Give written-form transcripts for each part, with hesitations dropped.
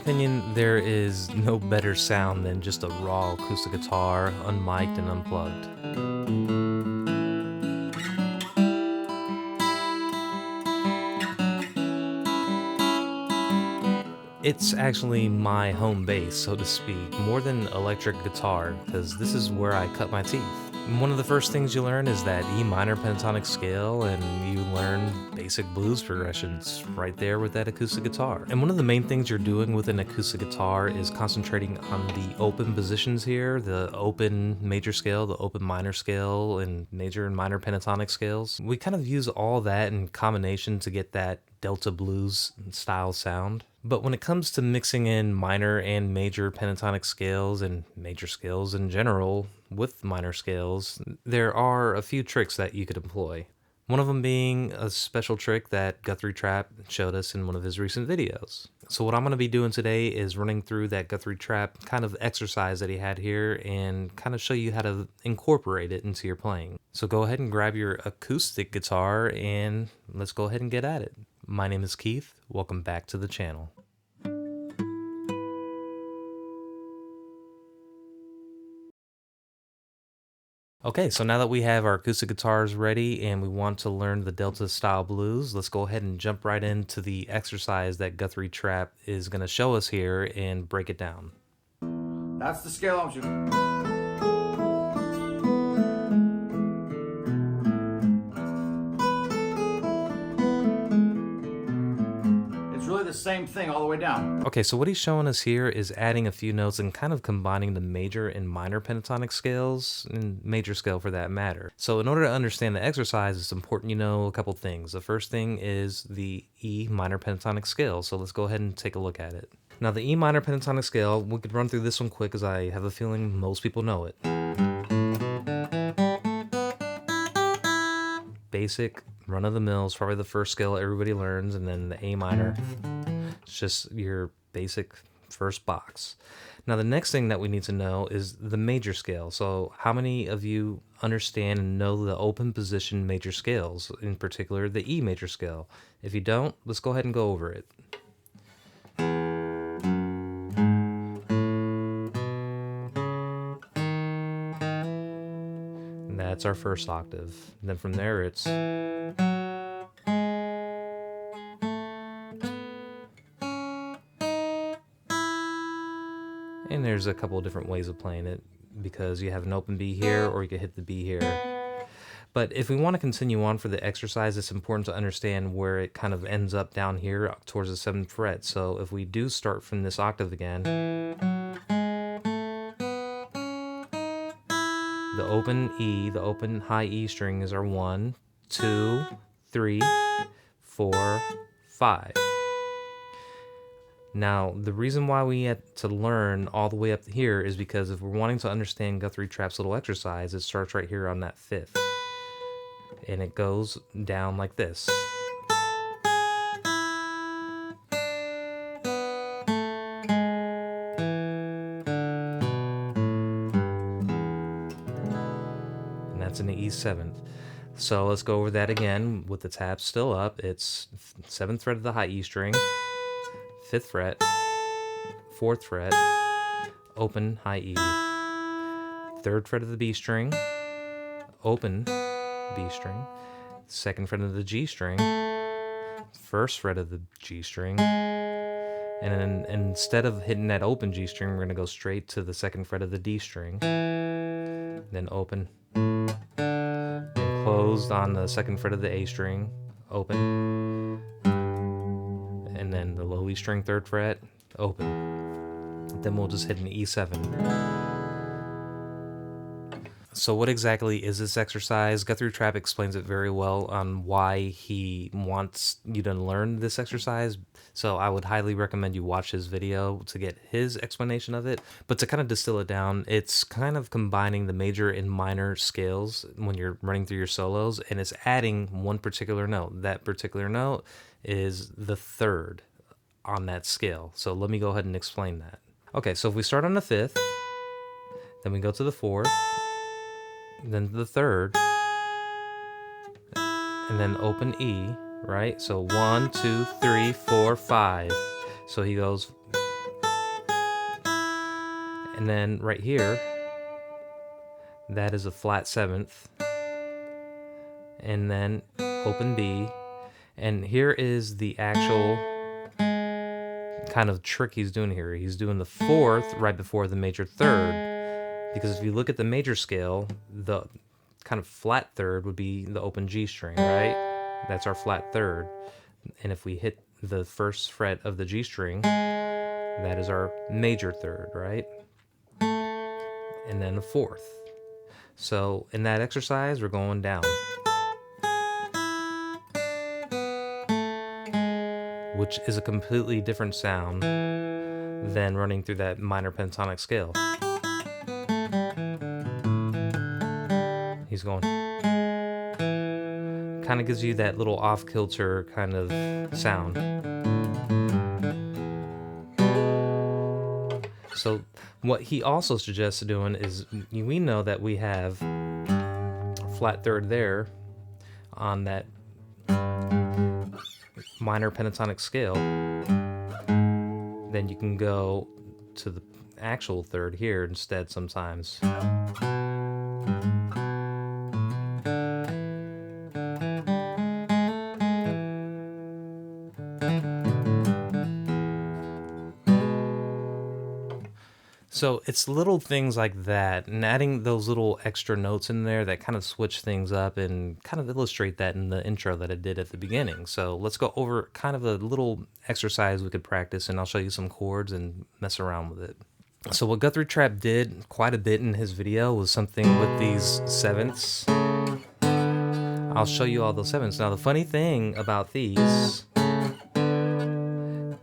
opinion, there is no better sound than just a raw acoustic guitar, unmiked and unplugged. It's actually my home base, so to speak, more than electric guitar, because this is where I cut my teeth. And one of the first things you learn is that E minor pentatonic scale, and you learn basic blues progressions right there with that acoustic guitar. And one of the main things you're doing with an acoustic guitar is concentrating on the open positions here, the open major scale, the open minor scale, and major and minor pentatonic scales. We kind of use all that in combination to get that Delta blues style sound. But when it comes to mixing in minor and major pentatonic scales and major scales in general with minor scales, there are a few tricks that you could employ. One of them being a special trick that Guthrie Trapp showed us in one of his recent videos. So what I'm going to be doing today is running through that Guthrie Trapp kind of exercise that he had here and kind of show you how to incorporate it into your playing. So go ahead and grab your acoustic guitar and let's go ahead and get at it. My name is Keith. Welcome back to the channel. Okay, so now that we have our acoustic guitars ready and we want to learn the Delta style blues, let's go ahead and jump right into the exercise that Guthrie Trapp is going to show us here and break it down. That's the scale I'm shooting. The same thing all the way down. Okay, so what he's showing us here is adding a few notes and kind of combining the major and minor pentatonic scales, and major scale for that matter. So in order to understand the exercise, it's important you know a couple things. The first thing is the E minor pentatonic scale, so let's go ahead and take a look at it. Now the E minor pentatonic scale, we could run through this one quick as I have a feeling most people know it. Basic, run-of-the-mill is probably the first scale everybody learns, and then the A minor. It's just your basic first box. Now the next thing that we need to know is the major scale. So how many of you understand and know the open position major scales, in particular the E major scale? If you don't, let's go ahead and go over it. And that's our first octave. And then from there it's and there's a couple of different ways of playing it because you have an open B here or you can hit the B here. But if we want to continue on for the exercise, it's important to understand where it kind of ends up down here towards the 7th fret. So if we do start from this octave again, the open E, the open high E string is our 1, 2, 3, 4, 5. Now, the reason why we had to learn all the way up here is because if we're wanting to understand Guthrie Trapp's little exercise, it starts right here on that 5th. And it goes down like this. And that's in the E7th. So let's go over that again with the tab still up. It's 7th fret of the high E string, 5th fret, 4th fret, open high E, 3rd fret of the B string, open B string, 2nd fret of the G string, 1st fret of the G string, and then instead of hitting that open G string, we're going to go straight to the 2nd fret of the D string, then open, and closed on the 2nd fret of the A string, open, and then the low E string 3rd fret, open. Then we'll just hit an E7. So what exactly is this exercise? Guthrie Trapp explains it very well on why he wants you to learn this exercise. So I would highly recommend you watch his video to get his explanation of it. But to kind of distill it down, it's kind of combining the major and minor scales when you're running through your solos, and it's adding one particular note. That particular note is the 3rd on that scale. So let me go ahead and explain that. Okay, so if we start on the 5th, then we go to the 4th, then the 3rd, and then open E, right? So 1, 2, 3, 4, 5. So he goes And then right here, that is a flat 7th. And then open B. And here is the actual kind of trick he's doing here. He's doing the 4th right before the major 3rd. Because if you look at the major scale, the kind of flat 3rd would be the open G string, right? That's our flat 3rd. And if we hit the 1st fret of the G string, that is our major 3rd, right? And then the 4th. So in that exercise, we're going down, which is a completely different sound than running through that minor pentatonic scale. He's going, kind of gives you that little off-kilter kind of sound. So what he also suggests doing is, we know that we have a flat 3rd there on that minor pentatonic scale. Then you can go to the actual 3rd here instead sometimes. So it's little things like that, and adding those little extra notes in there that kind of switch things up and kind of illustrate that in the intro that I did at the beginning. So let's go over kind of a little exercise we could practice, and I'll show you some chords and mess around with it. So what Guthrie Trapp did quite a bit in his video was something with these 7ths. I'll show you all those 7ths. Now the funny thing about these,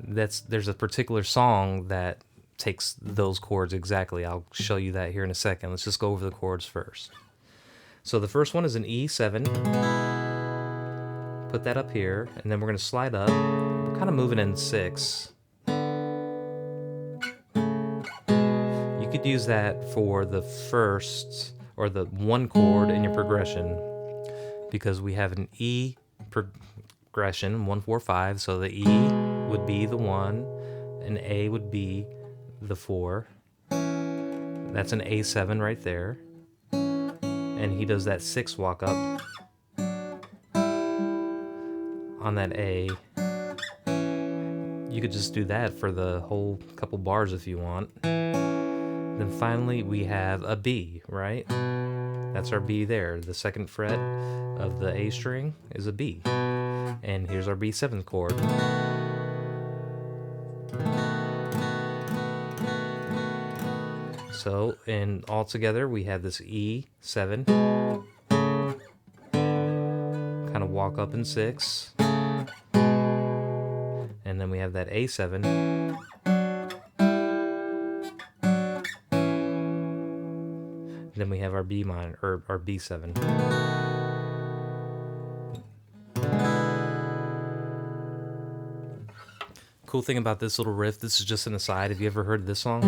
there's a particular song that takes those chords exactly. I'll show you that here in a second. Let's just go over the chords first. So the first one is an E7. Put that up here, and then we're going to slide up. We're kind of moving in 6. You could use that for the first or the 1 chord in your progression, because we have an E progression, 1, 4, 5. So the E would be the 1, and A would be the 4. That's an A7 right there. And he does that 6 walk up on that A. You could just do that for the whole couple bars if you want. Then finally we have a B, right? That's our B there. The 2nd fret of the A string is a B. And here's our B7 chord. So, and all together we have this E7, kind of walk up in 6, and then we have that A7, then we have our B minor, or our B7. Cool thing about this little riff, this is just an aside, have you ever heard this song?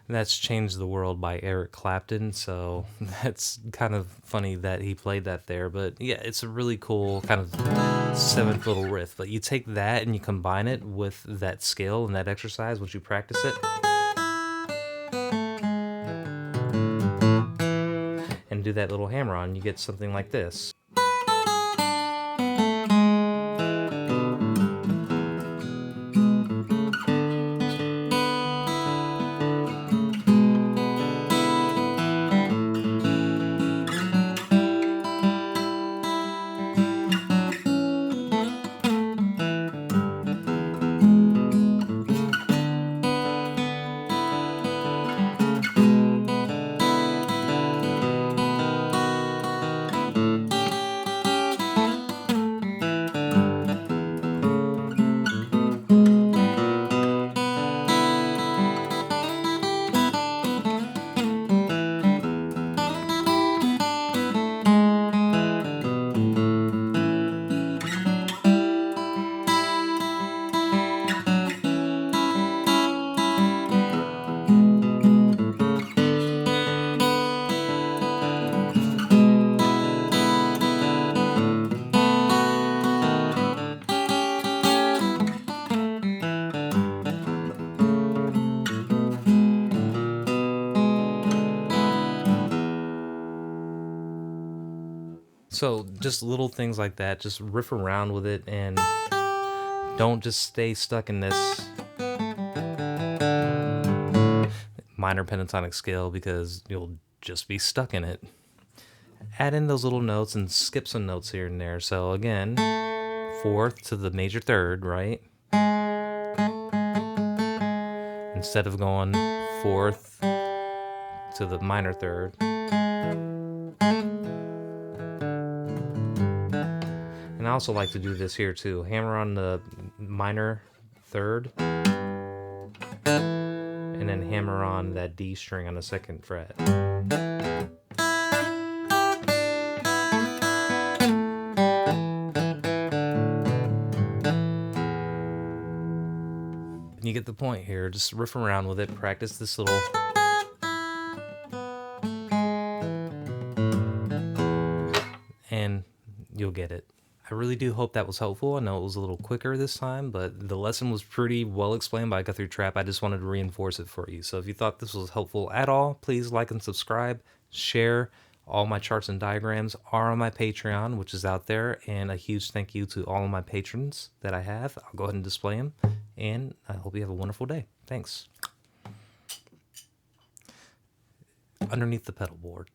That's Changed the World by Eric Clapton, so that's kind of funny that he played that there. But yeah, it's a really cool kind of 7th little riff. But you take that and you combine it with that scale and that exercise once you practice it, and do that little hammer on, you get something like this. So just little things like that, just riff around with it and don't just stay stuck in this minor pentatonic scale because you'll just be stuck in it. Add in those little notes and skip some notes here and there. So again, fourth to the major third, right? Instead of going fourth to the minor third. And I also like to do this here too. Hammer on the minor third, and then hammer on that D string on the second fret. You get the point here. Just riff around with it. Practice this little. And you'll get it. I really do hope that was helpful. I know it was a little quicker this time, but the lesson was pretty well explained by Guthrie Trapp. I just wanted to reinforce it for you. So if you thought this was helpful at all, please like and subscribe, share. All my charts and diagrams are on my Patreon, which is out there, and a huge thank you to all of my patrons that I have. I'll go ahead and display them, and I hope you have a wonderful day. Thanks. Underneath the pedal board.